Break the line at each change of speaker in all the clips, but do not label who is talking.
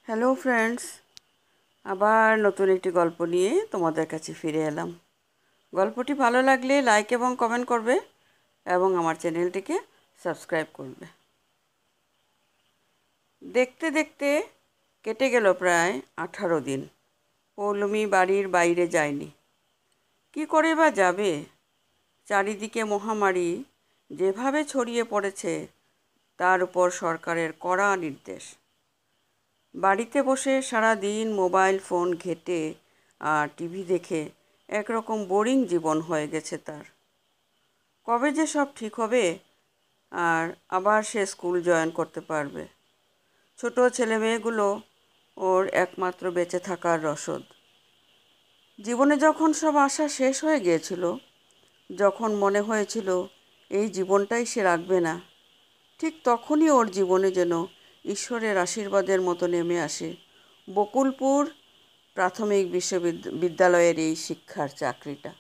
Hello friends, আবার নতুন একটি গল্প নিয়ে তোমাদের কাছে ফিরে এলাম। গল্পটি ভালো লাগলে লাইক এবং কমেন্ট করবে এবং আমার চ্যানেলটিকে সাবস্ক্রাইব করবে। দেখতে দেখতে কেটে গেল প্রায় 18 দিন। পৌলমী বাড়ির বাইরে যায়নি। কি করে বা যাবে? চারিদিকে মহামারী যেভাবে ছড়িয়ে পড়েছে, তার উপর সরকারের কড়া নির্দেশ। বাড়িতে বসে সারা দিন মোবাইল ফোন ঘেঁটে আর টিভি দেখে একরকম বোরিং জীবন হয়ে গেছে তার। কবে যে সব ঠিক হবে আর আবার সে স্কুল জয়েন করতে পারবে। ছোট ছেলে মেয়েগুলো ওর একমাত্র বেঁচে থাকার রসদ। জীবনে যখন সব আশা শেষ হয়ে গিয়েছিল, যখন মনে হয়েছিল এই জীবনটাই সে রাখবে না, ঠিক তখনই ওর জীবনে যেন ঈশ্বরের আশীর্বাদের মতো নেমে আসে বকুলপুর প্রাথমিক বিদ্যালয়ের এই শিক্ষার চাকরিটা।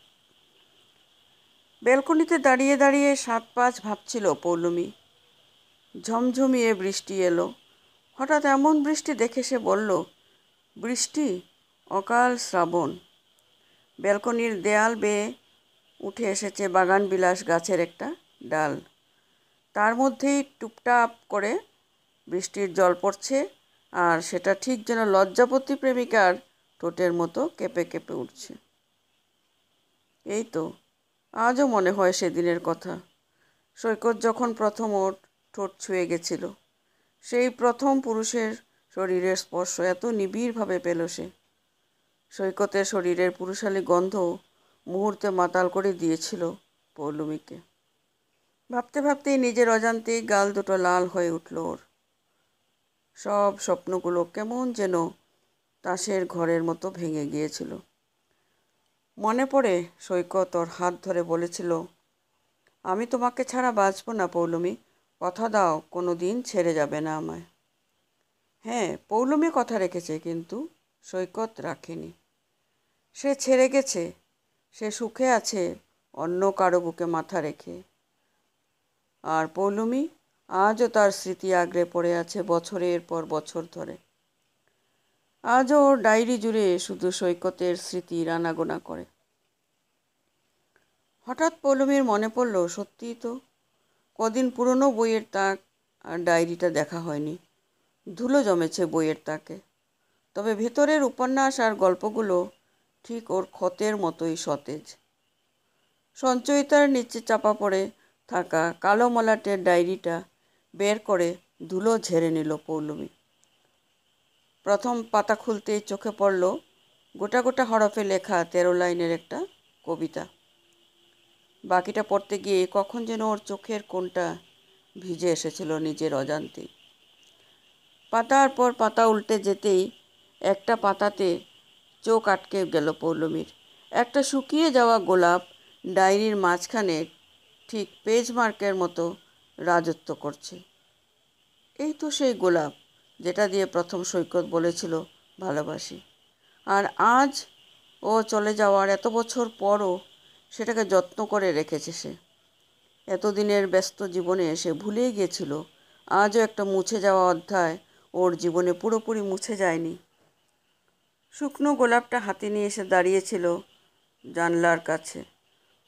ব্যালকনিতে দাঁড়িয়ে দাঁড়িয়ে 7-5 ভাবছিল পৌলমী। ঝমঝমিয়ে বৃষ্টি এলো। হঠাৎ এমন বৃষ্টি দেখে সে বলল, বৃষ্টি, অকাল শ্রাবণ। ব্যালকনির দেয়াল বেয়ে উঠে এসেছে বাগানবিলাস গাছের একটা ডাল। তার মধ্যেই টুপটাপ করে বৃষ্টির জল পড়ছে, আর সেটা ঠিক যেন লজ্জাপতি প্রেমিকার ঠোঁটের মতো কেঁপে কেঁপে উঠছে। এই তো আজও মনে হয় সেদিনের কথা। সৈকত যখন প্রথম ওর ঠোঁট ছুঁয়ে গেছিল, সেই প্রথম পুরুষের শরীরের স্পর্শ এত নিবিড়ভাবে পেল সে। সৈকতের শরীরের পুরুষালী গন্ধ মুহূর্তে মাতাল করে দিয়েছিল পৌলমীকে। ভাবতে ভাবতেই নিজের অজান্তেই গাল দুটো লাল হয়ে উঠল ওর। সব স্বপ্নগুলো কেমন যেন তাসের ঘরের মতো ভেঙে গিয়েছিল। মনে পড়ে সৈকত ওর হাত ধরে বলেছিল, আমি তোমাকে ছাড়া বাঁচব না পৌলমী, কথা দাও কোনো দিন ছেড়ে যাবে না আমায়। হ্যাঁ, পৌলমী কথা রেখেছে, কিন্তু সৈকত রাখেনি। সে ছেড়ে গেছে, সে সুখে আছে অন্য কারো বুকে মাথা রেখে। আর পৌলমী আজও তার স্মৃতি আগড়ে পড়ে আছে বছরের পর বছর ধরে। আজও ওর ডায়েরি জুড়ে শুধু সৈকতের স্মৃতির আনাগোনা করে। হঠাৎ পৌলমীর মনে পড়ল, সত্যিই তো কদিন পুরনো বইয়ের তাক আর ডায়েরিটা দেখা হয়নি। ধুলো জমেছে বইয়ের তাকে, তবে ভেতরের উপন্যাস আর গল্পগুলো ঠিক ওর ক্ষতের মতোই সতেজ। সঞ্চয়িতার নিচে চাপা পড়ে থাকা কালো মলাটের ডায়েরিটা বের করে ধুলো ঝেড়ে নিল পৌলমী। প্রথম পাতা খুলতেই চোখে পড়ল গোটা গোটা হরফে লেখা 13 লাইনের একটা কবিতা। বাকিটা পড়তে গিয়ে কখন যেন ওর চোখের কোণটা ভিজে এসেছিল নিজের অজান্তেই। পাতার পর পাতা উল্টে যেতেই একটা পাতাতে চোখ আটকে গেল পৌলমীর। একটা শুকিয়ে যাওয়া গোলাপ ডায়েরির মাঝখানে ঠিক পেজ মার্কের মতো রাজত্ব করছে। এই তো সেই গোলাপ যেটা দিয়ে প্রথম সৈকত বলেছিল ভালোবাসি। আর আজ ও চলে যাওয়ার এত বছর পরও সেটাকে যত্ন করে রেখেছে সে। এতদিনের ব্যস্ত জীবনে সে ভুলেই গিয়েছিল আজও একটা মুছে যাওয়া অধ্যায় ওর জীবনে পুরোপুরি মুছে যায়নি। শুকনো গোলাপটা হাতে নিয়ে এসে দাঁড়িয়েছিল জানলার কাছে।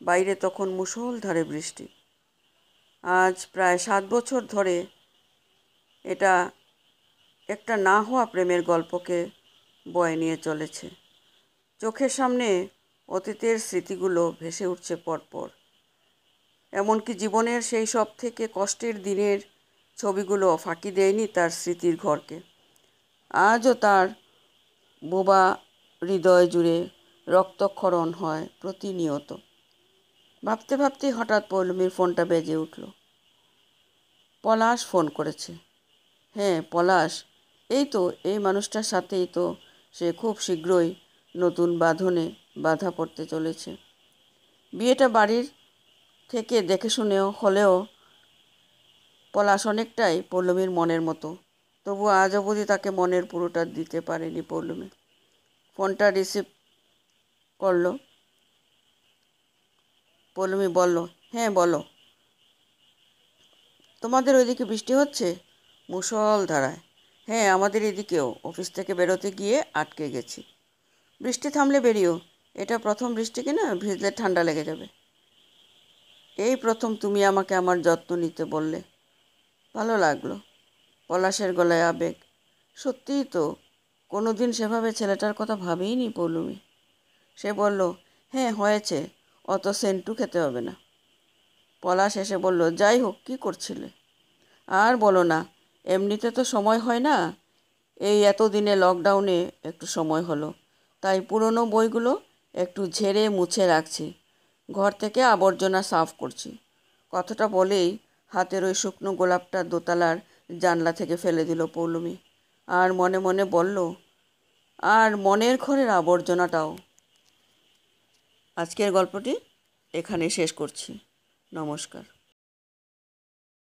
বাইরে তখন মুষলধারে বৃষ্টি। আজ প্রায় 7 বছর ধরে এটা একটা না হওয়া প্রেমের গল্পকে বয়ে নিয়ে চলেছে। চোখের সামনে অতীতের স্মৃতিগুলো ভেসে উঠছে পরপর। এমনকি জীবনের সেই সব থেকে কষ্টের দিনের ছবিগুলো ফাঁকি দেয়নি তার স্মৃতির ঘরকে। আজও তার বোবা হৃদয় জুড়ে রক্তক্ষরণ হয় প্রতিনিয়ত। ভাবতে ভাবতেই হঠাৎ পৌলমীর ফোনটা বেজে উঠল। পলাশ ফোন করেছে। হ্যাঁ, পলাশ। এই তো এই মানুষটার সাথেই তো সে খুব শীঘ্রই নতুন বাঁধনে বাধা পড়তে চলেছে। বিয়েটা বাড়ির থেকে দেখে শুনেও হলেও পলাশ অনেকটাই পৌলমীর মনের মতো। তবু আজ অবধি তাকে মনের পুরোটা দিতে পারেনি পৌলমী। ফোনটা রিসিভ করল। পৌলমী বলল, হ্যাঁ বলো। তোমাদের ওইদিকে বৃষ্টি হচ্ছে? মুষলধারায়। হ্যাঁ, আমাদের এদিকেও অফিস থেকে বেরোতে গিয়ে আটকে গেছি। বৃষ্টি থামলে বেরিও। এটা প্রথম বৃষ্টি কিনা, ভিজলে ঠান্ডা লেগে যাবে। এই প্রথম তুমি আমাকে আমার যত্ন নিতে বললে, ভালো লাগলো। পলাশের গলায় আবেগ। সত্যিই তো, কোনোদিন সেভাবে ছেলেটার কথা ভাবিনি পৌলুমি। সে বলল, হ্যাঁ হয়েছে, অত সেন্টু খেতে হবে না। পলাশ এসে বলল, যাই হোক, কী করছিলে? আর বলো না, এমনিতে তো সময় হয় না। এই এতদিনে লকডাউনে একটু সময় হলো, তাই পুরনো বইগুলো একটু ঝেড়ে মুছে রাখছি। ঘর থেকে আবর্জনা সাফ করছি। কথাটা বলেই হাতের ওই শুকনো গোলাপটা দোতলার জানলা থেকে ফেলে দিল পৌলুমি। আর মনে মনে বলল, আর মনের ঘরের আবর্জনাটাও। আজকের গল্পটি এখানে শেষ করছি। নমস্কার।